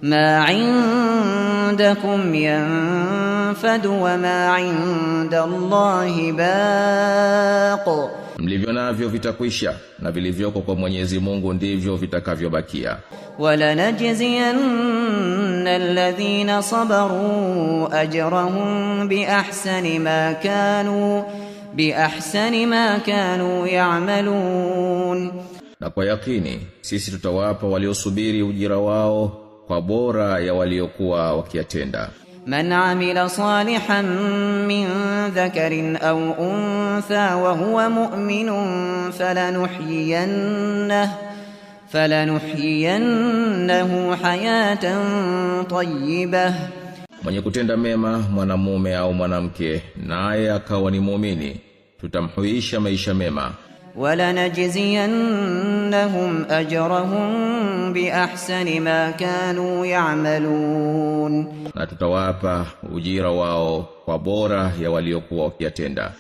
ما عندكم ينفد وما عند الله باق. Mlivyo navyo vitakwisha, na vilivyoko kwa Mwenyezi Mungu ndivyo vitakavyobakia. وَلَنَجْزِيَنَّ الَّذِينَ صَبَرُوا أَجْرَهُم بِأَحْسَنِ مَا كَانُوا يَعْمَلُونَ. Na kwa yakini sisi tutawapa waliosubiri ujira wao kwa bora ya waliokuwa wakiyatenda. من عمل صالحا من ذكر أو أنثى وهو مؤمن فلنحيينه حياة طيبة. Mwenye kutenda mema mwanamume au mwanamke naye akawa ni muumini, tutamhuisha maisha mema. وَلَنَجْزِيَنَّهُمْ أَجْرَهُم بِأَحْسَنِ مَا كَانُوا يَعْمَلُونَ. Na tutawapa ujira wao kwa bora ya waliokuwa wakiyatenda.